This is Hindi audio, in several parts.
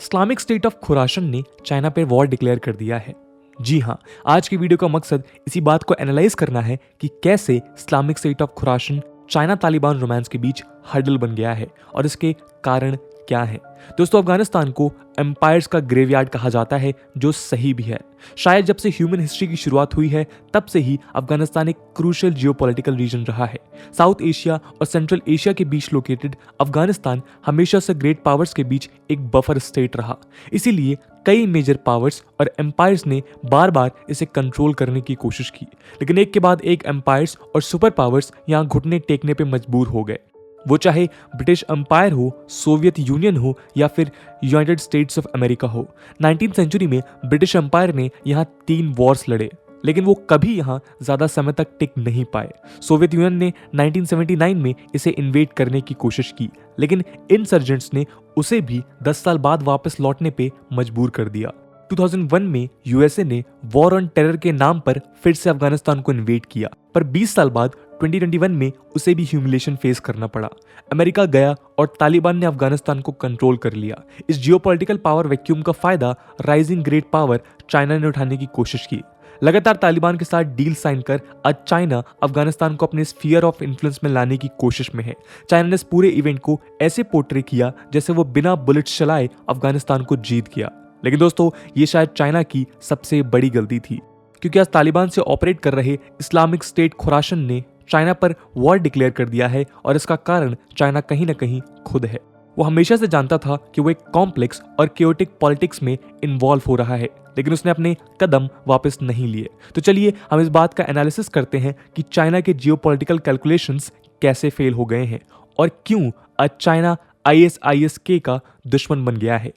इस्लामिक स्टेट ऑफ खुरासन ने चाइना पर वॉर डिक्लेयर कर दिया है। जी हाँ, आज की वीडियो का मकसद इसी बात को एनालाइज करना है कि कैसे Islamic state of Khurasan China Taliban romance के बीच हर्डल बन गया है और इसके कारण क्या है। दोस्तों, अफगानिस्तान को एम्पायर्स का ग्रेवयार्ड कहा जाता है, जो सही भी है। शायद जब से ह्यूमन हिस्ट्री की शुरुआत हुई है तब से ही अफगानिस्तान एक क्रूशियल जियोपॉलिटिकल रीजन रहा है। साउथ एशिया और सेंट्रल एशिया के बीच लोकेटेड अफगानिस्तान हमेशा से ग्रेट पावर्स के बीच एक बफर स्टेट रहा। इसीलिए कई मेजर पावर्स और एम्पायर्स ने बार बार इसे कंट्रोल करने की कोशिश की, लेकिन एक के बाद एक एम्पायर्स और सुपर पावर्स यहाँ घुटने टेकने पे मजबूर हो गए। वो चाहे ब्रिटिश एम्पायर हो, सोवियत यूनियन हो या फिर यूनाइटेड स्टेट्स ऑफ अमेरिका हो। 19th सेंचुरी में ब्रिटिश एम्पायर ने यहाँ 3 वॉर्स लड़े, लेकिन वो कभी यहाँ ज्यादा समय तक टिक नहीं पाए। सोवियत यूनियन ने 1979 में इसे इन्वेड करने की कोशिश की, लेकिन इंसर्जेंट्स ने उसे भी 10 साल बाद वापस लौटने पे मजबूर कर दिया। 2001 में यूएसए ने वॉर ऑन टेरर के नाम पर फिर से अफगानिस्तान को इन्वेड किया, पर 20 साल बाद 2021 में उसे भी ह्यूमिलेशन फेस करना पड़ा। अमेरिका गया और तालिबान ने अफगानिस्तान को कंट्रोल कर लिया। इस जियोपॉलिटिकल पावर वैक्यूम का फायदा राइजिंग ग्रेट पावर चाइना ने उठाने की कोशिश की। लगातार तालिबान के साथ डील साइन कर आज चाइना अफगानिस्तान को अपने स्फीयर ऑफ इन्फ्लुएंस में लाने की कोशिश में है। चाइना ने इस पूरे इवेंट को ऐसे पोर्ट्रे किया जैसे वो बिना बुलेट्स चलाए अफगानिस्तान को जीत गया। लेकिन दोस्तों, ये शायद चाइना की सबसे बड़ी गलती थी, क्योंकि आज तालिबान से ऑपरेट कर रहे इस्लामिक स्टेट खुरासन ने चाइना पर वॉर डिक्लेयर कर दिया है और इसका कारण चाइना कहीं ना कहीं खुद है। वो हमेशा से जानता था कि वो एक कॉम्प्लेक्स और केओटिक पॉलिटिक्स में इन्वॉल्व हो रहा है, लेकिन उसने अपने कदम वापस नहीं लिए। तो चलिए हम इस बात का एनालिसिस करते हैं कि चाइना के जियोपॉलिटिकल कैलकुलेशंस कैसे फेल हो गए हैं और क्यों आज चाइना ISIS-K का दुश्मन बन गया है।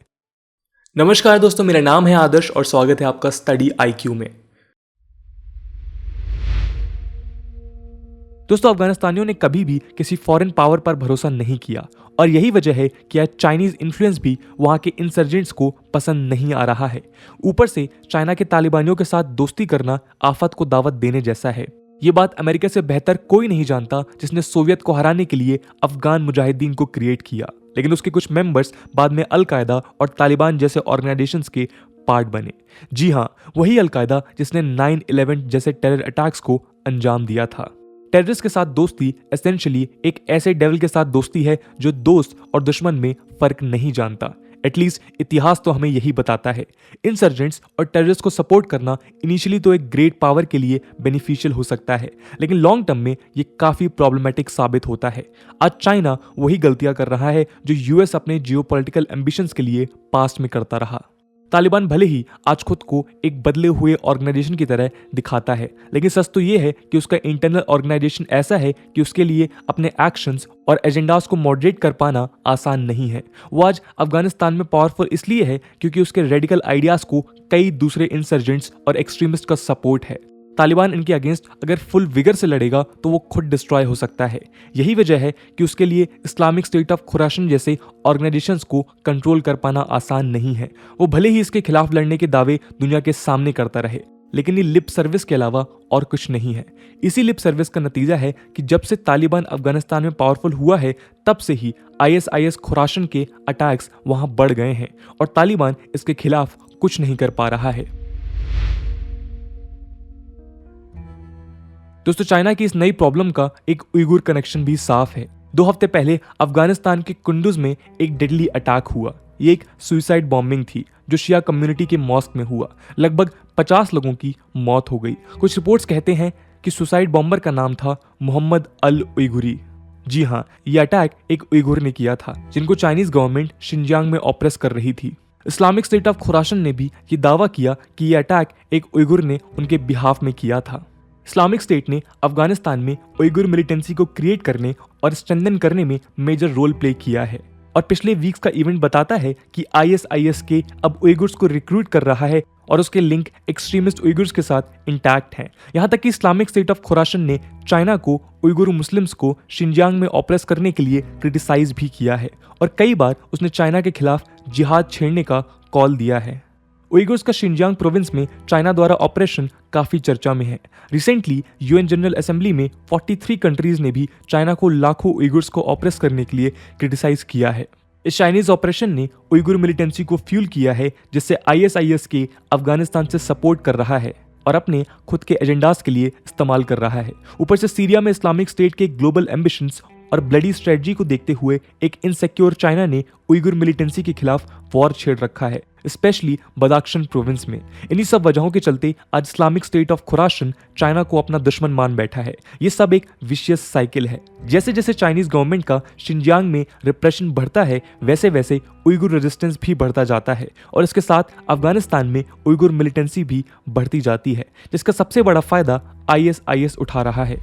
नमस्कार दोस्तों, मेरा नाम है आदर्श और स्वागत है आपका स्टडी IQ में। दोस्तों, अफगानिस्तानियों ने कभी भी किसी फॉरेन पावर पर भरोसा नहीं किया और यही वजह है कि आज चाइनीज इन्फ्लुएंस भी वहां के इंसर्जेंट्स को पसंद नहीं आ रहा है। ऊपर से चाइना के तालिबानियों के साथ दोस्ती करना आफत को दावत देने जैसा है। ये बात अमेरिका से बेहतर कोई नहीं जानता, जिसने सोवियत को हराने के लिए अफगान मुजाहिदीन को क्रिएट किया, लेकिन उसके कुछ मेंबर्स बाद में अल-कायदा और तालिबान जैसे ऑर्गेनाइजेशंस के पार्ट बने। जी हाँ, वही अल-कायदा जिसने 9/11 जैसे टेरर अटैक्स को अंजाम दिया था। टेररिस्ट के साथ दोस्ती एसेंशियली एक ऐसे डेविल के साथ दोस्ती है जो दोस्त और दुश्मन में फर्क नहीं जानता। एटलीस्ट इतिहास तो हमें यही बताता है। इंसर्जेंट्स और टेररिस्ट को सपोर्ट करना इनिशियली तो एक ग्रेट पावर के लिए बेनिफिशियल हो सकता है, लेकिन लॉन्ग टर्म में ये काफी प्रॉब्लमेटिक साबित होता है। आज चाइना वही गलतियां कर रहा है जो यूएस अपने जियोपॉलिटिकल एम्बिशंस के लिए पास्ट में करता रहा। तालिबान भले ही आज खुद को एक बदले हुए ऑर्गेनाइजेशन की तरह दिखाता है, लेकिन सच तो ये है कि उसका इंटरनल ऑर्गेनाइजेशन ऐसा है कि उसके लिए अपने एक्शंस और एजेंडास को मॉडरेट कर पाना आसान नहीं है। वो आज अफगानिस्तान में पावरफुल इसलिए है क्योंकि उसके रेडिकल आइडियाज को कई दूसरे इंसर्जेंट्स और एक्सट्रीमिस्ट का सपोर्ट है। तालिबान इनके अगेंस्ट अगर फुल विगर से लड़ेगा तो वो खुद डिस्ट्रॉय हो सकता है। यही वजह है कि उसके लिए इस्लामिक स्टेट ऑफ खुरासन जैसे ऑर्गेनाइजेशंस को कंट्रोल कर पाना आसान नहीं है। वो भले ही इसके खिलाफ लड़ने के दावे दुनिया के सामने करता रहे, लेकिन ये लिप सर्विस के अलावा और कुछ नहीं है। इसी लिप सर्विस का नतीजा है कि जब से तालिबान अफगानिस्तान में पावरफुल हुआ है तब से ही ISIS खुरासन के अटैक्स वहां बढ़ गए हैं और तालिबान इसके खिलाफ कुछ नहीं कर पा रहा है। दोस्तों, चाइना की इस नई प्रॉब्लम का एक उइगुर कनेक्शन भी साफ है। 2 हफ्ते पहले अफगानिस्तान के कुंदुज में एक डेडली अटैक हुआ। ये एक सुसाइड बॉम्बिंग थी जो शिया कम्युनिटी के मॉस्क में हुआ। लगभग 50 लोगों की मौत हो गई। कुछ रिपोर्ट्स कहते हैं कि सुसाइड बॉम्बर का नाम था मोहम्मद अल उइगुरी। जी हाँ, ये अटैक एक उइगुर ने किया था जिनको चाइनीज गवर्नमेंट शिनजियांग में ऑप्रेस कर रही थी। इस्लामिक स्टेट ऑफ खुरासन ने भी ये दावा किया कि ये अटैक एक उइगुर ने उनके बिहाफ में किया था। इस्लामिक स्टेट ने अफगानिस्तान में उइगुर मिलिटेंसी को क्रिएट करने और स्ट्रेंथन करने में मेजर रोल प्ले किया है और पिछले वीक्स का इवेंट बताता है कि ISIS-K अब उइगुर्स को रिक्रूट कर रहा है और उसके लिंक एक्सट्रीमिस्ट उइगुर्स के साथ इंटैक्ट हैं। यहाँ तक कि इस्लामिक स्टेट ऑफ खुरासन ने चाइना को उइगुर मुस्लिम्स को शिनजियांग में ऑप्रेस करने के लिए क्रिटिसाइज भी किया है और कई बार उसने चाइना के खिलाफ जिहाद छेड़ने का कॉल दिया है। उइगुर्स का शिनजियांग प्रोविंस में चाइना द्वारा ऑपरेशन काफी चर्चा में है। रिसेंटली UN जनरल असेंबली में 43 कंट्रीज ने भी चाइना को लाखों उइगुर्स को ऑप्रेस करने के लिए क्रिटिसाइज किया है। इस चाइनीज ऑपरेशन ने उइगुर मिलिटेंसी को फ्यूल किया है, जिससे आईएसआईएस के अफगानिस्तान से सपोर्ट कर रहा है और अपने खुद के एजेंडास के लिए इस्तेमाल कर रहा है। ऊपर से सीरिया में इस्लामिक स्टेट के ग्लोबल एम्बिशंस और ब्लडी स्ट्रेटजी को देखते हुए एक इनसिक्योर चाइना ने उइगुर मिलिटेंसी के खिलाफ वॉर छेड़ रखा है, स्पेशली बदाख्शन प्रोविंस में। इन्हीं सब वजहों के चलते आज Islamic state of Khurasan China को अपना दुश्मन मान बैठा है। ये सब एक विशियस साइकिल है। जैसे जैसे चाइनीज गवर्नमेंट का शिनजियांग में रिप्रेशन बढ़ता है, वैसे वैसे उइगुर रेजिस्टेंस भी बढ़ता जाता है और इसके साथ अफगानिस्तान में उइगुर मिलिटेंसी भी बढ़ती जाती है, जिसका सबसे बड़ा फायदा आईएसआईएस उठा रहा है।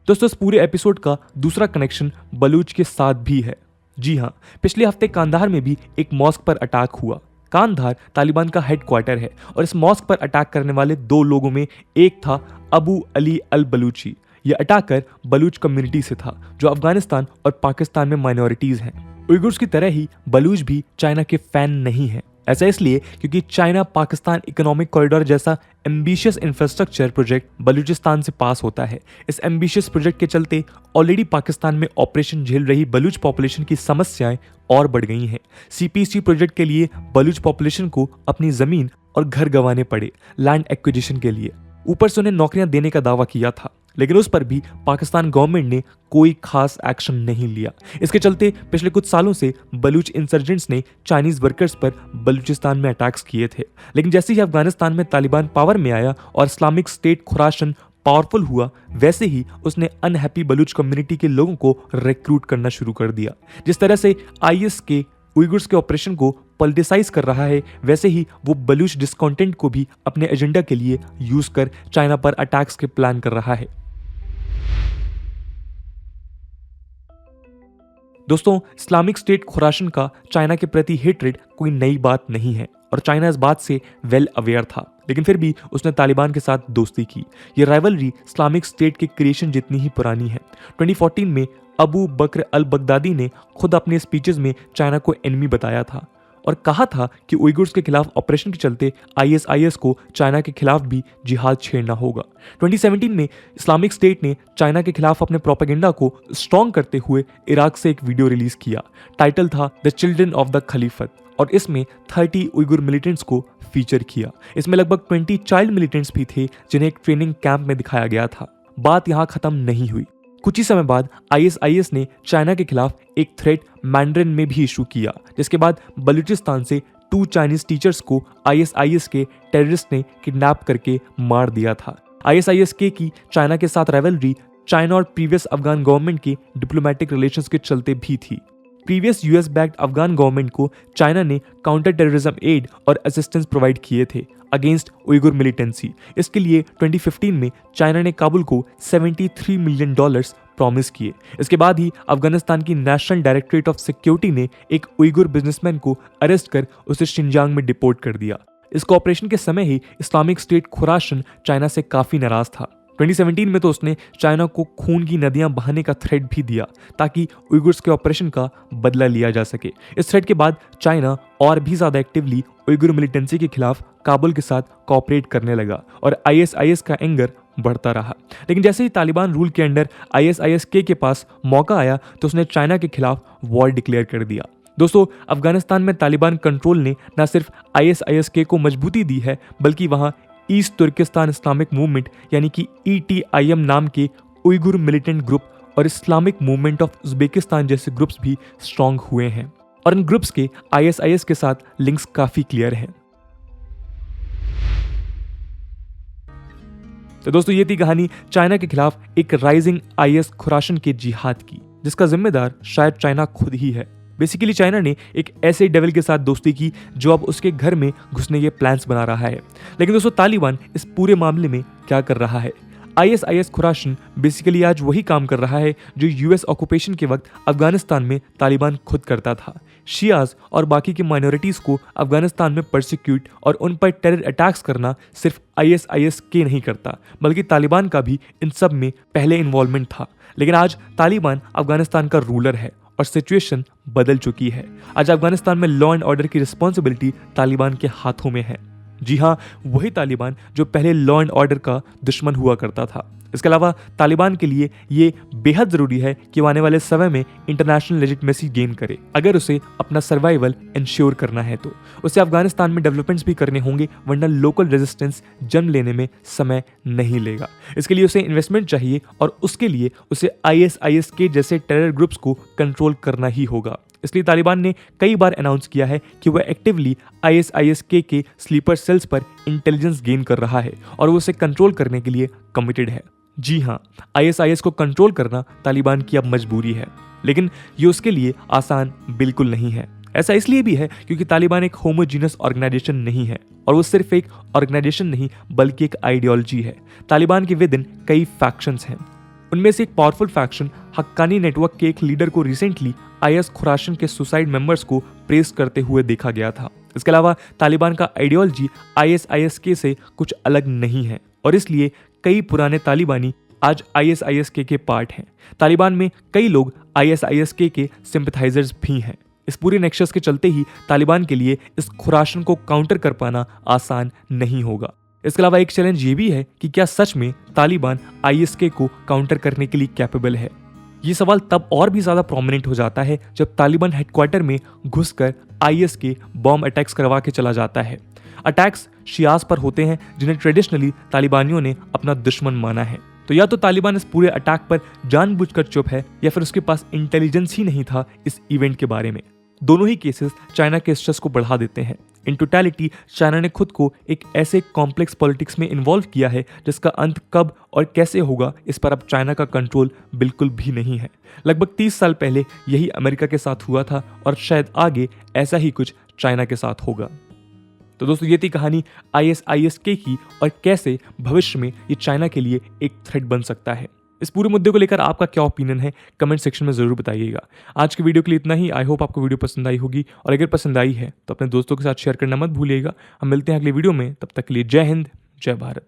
दोस्तों, इस पूरे एपिसोड का दूसरा कनेक्शन बलूच के साथ भी है। जी हाँ, पिछले हफ्ते कांधार में भी एक मॉस्क पर अटैक हुआ। कांधार तालिबान का हेडक्वार्टर है और इस मॉस्क पर अटैक करने वाले 2 लोगों में एक था अबू अली अल बलूची। यह अटैकर बलूच कम्युनिटी से था, जो अफगानिस्तान और पाकिस्तान में माइनॉरिटीज हैं। उइगुर्स की तरह ही बलूच भी चाइना के फैन नहीं है। ऐसा इसलिए क्योंकि चाइना पाकिस्तान इकोनॉमिक कॉरिडोर जैसा एम्बिशियस इंफ्रास्ट्रक्चर प्रोजेक्ट बलूचिस्तान से पास होता है। इस एम्बिशियस प्रोजेक्ट के चलते ऑलरेडी पाकिस्तान में ऑपरेशन झेल रही बलूच पॉपुलेशन की समस्याएं और बढ़ गई हैं। सीपीसी प्रोजेक्ट के लिए बलूच पॉपुलेशन को अपनी जमीन और घर गंवाने पड़े लैंड एक्विजिशन के लिए। ऊपर से उन्हें नौकरियां देने का दावा किया था, लेकिन उस पर भी पाकिस्तान गवर्नमेंट ने कोई खास एक्शन नहीं लिया। इसके चलते पिछले कुछ सालों से बलूच इंसर्जेंट्स ने चाइनीज वर्कर्स पर बलूचिस्तान में अटैक्स किए थे, लेकिन जैसे ही अफगानिस्तान में तालिबान पावर में आया और इस्लामिक स्टेट खुरासन पावरफुल हुआ, वैसे ही उसने अनहैप्पी बलूच कम्युनिटी के लोगों को रिक्रूट करना शुरू कर दिया। जिस तरह से आईएस के उइगुर्स के ऑपरेशन को पॉलिटिसाइज कर रहा है, वैसे ही वो बलूच डिस्कॉन्टेंट को भी अपने एजेंडा के लिए यूज कर चाइना पर अटैक्स के प्लान कर रहा है। दोस्तों, इस्लामिक स्टेट खुरासन का चाइना के प्रति हेट्रेड कोई नई बात नहीं है और चाइना इस बात से वेल अवेयर था, लेकिन फिर भी उसने तालिबान के साथ दोस्ती की। ये राइवलरी इस्लामिक स्टेट के क्रिएशन जितनी ही पुरानी है। 2014 में अबू बकर अल बगदादी ने खुद अपने स्पीचेस में चाइना को एनिमी बताया था और कहा था कि उइगुर्स के खिलाफ ऑपरेशन के चलते आईएसआईएस को चाइना के खिलाफ भी जिहाद छेड़ना होगा। 2017 में इस्लामिक स्टेट ने चाइना के खिलाफ अपने प्रोपेगेंडा को स्ट्रॉन्ग करते हुए इराक से एक वीडियो रिलीज किया। टाइटल था द चिल्ड्रन ऑफ द खलीफत और इसमें 30 उइगुर मिलिटेंट्स को फीचर किया। इसमें लगभग 20 चाइल्ड मिलिटेंट्स भी थे, जिन्हें एक ट्रेनिंग कैंप में दिखाया गया था। बात यहाँ खत्म नहीं हुई। कुछ ही समय बाद आईएसआईएस ने चाइना के खिलाफ एक थ्रेट मैंड्रिन में भी इशू किया, जिसके बाद बलूचिस्तान से 2 चाइनीज टीचर्स को आईएसआईएस के टेररिस्ट ने किडनैप करके मार दिया था। आईएसआईएस की चाइना के साथ राइवलरी चाइना और प्रीवियस अफगान गवर्नमेंट के डिप्लोमेटिक रिलेशंस के चलते भी थी। Previous US backed Afghan government को चाइना ने काउंटर टेररिज्म एड और असिस्टेंस प्रोवाइड किए थे अगेंस्ट उइगुर मिलिटेंसी। इसके लिए 2015 में चाइना ने काबुल को $73 मिलियन प्रॉमिस किए। इसके बाद ही अफगानिस्तान की नेशनल डायरेक्टरेट ऑफ सिक्योरिटी ने एक उइगुर बिजनेसमैन को अरेस्ट कर उसे शिनजियांग में डिपोर्ट कर दिया। इस ऑपरेशन के समय ही इस्लामिक स्टेट खुरासन चाइना से काफी नाराज था। 2017 में तो उसने चाइना को खून की नदियां बहाने का थ्रेट भी दिया ताकि उइगुर्स के ऑपरेशन का बदला लिया जा सके। इस थ्रेट के बाद चाइना और भी ज्यादा एक्टिवली उइगुर मिलिटेंसी के खिलाफ काबुल के साथ कोऑपरेट करने लगा और आईएसआईएस का एंगर बढ़ता रहा। लेकिन जैसे ही तालिबान रूल के अंडर आईएसआईएस के पास मौका आया तो उसने चाइना के खिलाफ वॉर डिक्लेयर कर दिया। दोस्तों, अफगानिस्तान में तालिबान कंट्रोल ने न सिर्फ आईएसआईएस को मजबूती दी है, बल्कि वहां ईस्ट तुर्किस्तान इस्लामिक मूवमेंट यानी कि ETIM नाम के उइगुर मिलिटेंट ग्रुप और इस्लामिक मूवमेंट ऑफ उज्बेकिस्तान जैसे ग्रुप्स भी स्ट्रांग हुए हैं और इन ग्रुप्स के आईएसआईएस के साथ लिंक्स काफी क्लियर हैं। तो दोस्तों, ये थी कहानी चाइना के खिलाफ एक राइजिंग आईएस खुरासन के जिहाद की, जिसका जिम्मेदार शायद चाइना खुद ही है। बेसिकली चाइना ने एक ऐसे डेविल के साथ दोस्ती की जो अब उसके घर में घुसने के प्लान्स बना रहा है। लेकिन दोस्तों, तालिबान इस पूरे मामले में क्या कर रहा है? आईएसआईएस खुरासन बेसिकली आज वही काम कर रहा है जो यूएस ऑक्यूपेशन के वक्त अफगानिस्तान में तालिबान खुद करता था। शियाज और बाकी की माइनॉरिटीज को अफगानिस्तान में परसिक्यूट और उन पर टेरर अटैक्स करना सिर्फ आईएसआईएस नहीं करता, बल्कि तालिबान का भी इन सब में पहले इन्वॉल्वमेंट था। लेकिन आज तालिबान अफगानिस्तान का रूलर है और सिचुएशन बदल चुकी है। आज अफगानिस्तान में लॉ एंड ऑर्डर की रिस्पॉन्सिबिलिटी तालिबान के हाथों में है। जी हाँ, वही तालिबान जो पहले लॉ एंड ऑर्डर का दुश्मन हुआ करता था। इसके अलावा तालिबान के लिए ये बेहद ज़रूरी है कि वो आने वाले समय में इंटरनेशनल लेजिटिमेसी गेन करे। अगर उसे अपना सर्वाइवल इंश्योर करना है तो उसे अफगानिस्तान में डेवलपमेंट्स भी करने होंगे, वरना लोकल रेजिस्टेंस जन्म लेने में समय नहीं लेगा। इसके लिए उसे इन्वेस्टमेंट चाहिए और उसके लिए उसे ISIS के जैसे टेरर ग्रुप्स को कंट्रोल करना ही होगा। इसलिए तालिबान ने कई बार अनाउंस किया है कि वह एक्टिवली ISIS के स्लीपर सेल्स पर इंटेलिजेंस गेन कर रहा है और वो उसे कंट्रोल करने के लिए कमिटेड है। जी हाँ, ISIS को कंट्रोल करना तालिबान की अब मजबूरी है, लेकिन ये उसके लिए आसान बिल्कुल नहीं है। ऐसा इसलिए भी है क्योंकि तालिबान एक होमोजीनस ऑर्गेनाइजेशन नहीं है और वो सिर्फ एक ऑर्गेनाइजेशन नहीं बल्कि एक आइडियोलॉजी है। तालिबान के विद इन कई फैक्शंस हैं। उनमें से एक पावरफुल फैक्शन हक्कानी नेटवर्क के एक लीडर को रिसेंटली IS खुराशन के सुसाइड मेंबर्स को प्रेस करते हुए देखा गया था। इसके अलावा तालिबान का आइडियोलॉजी ISIS से कुछ अलग नहीं है और इसलिए कई पुराने तालिबानी आज ISIS के पार्ट हैं। तालिबान में कई लोग ISIS के सिंपैथाइजर्स भी हैं। इस पूरे नेक्सस के चलते ही तालिबान के लिए इस खुराशन को काउंटर कर पाना आसान नहीं होगा। इसके अलावा एक चैलेंज ये भी है कि क्या सच में तालिबान ISK को काउंटर करने के लिए कैपेबल है। ये सवाल तब और भी ज्यादा प्रोमिनेंट हो जाता है जब तालिबान हेडक्वार्टर में घुसकर IS बॉम्ब अटैक्स करवा के चला जाता है। अटैक्स शियास पर होते हैं जिन्हें ट्रेडिशनली तालिबानियों ने अपना दुश्मन माना है। तो या तो तालिबान इस पूरे अटैक पर जानबूझकर चुप है या फिर उसके पास इंटेलिजेंस ही नहीं था इस इवेंट के बारे में। दोनों ही केसेस चाइना के स्ट्रेस को बढ़ा देते हैं। इन टोटलिटी चाइना ने खुद को एक ऐसे कॉम्प्लेक्स पॉलिटिक्स में इन्वॉल्व किया है जिसका अंत कब और कैसे होगा इस पर अब चाइना का कंट्रोल बिल्कुल भी नहीं है। लगभग 30 साल पहले यही अमेरिका के साथ हुआ था और शायद आगे ऐसा ही कुछ चाइना के साथ होगा। तो दोस्तों, ये थी कहानी ISIS की और कैसे भविष्य में ये चाइना के लिए एक थ्रेट बन सकता है। इस पूरे मुद्दे को लेकर आपका क्या ओपिनियन है कमेंट सेक्शन में जरूर बताइएगा। आज की वीडियो के लिए इतना ही। आई होप आपको वीडियो पसंद आई होगी और अगर पसंद आई है तो अपने दोस्तों के साथ शेयर करना मत भूलिएगा। हम मिलते हैं अगली वीडियो में, तब तक के लिए जय हिंद, जय भारत।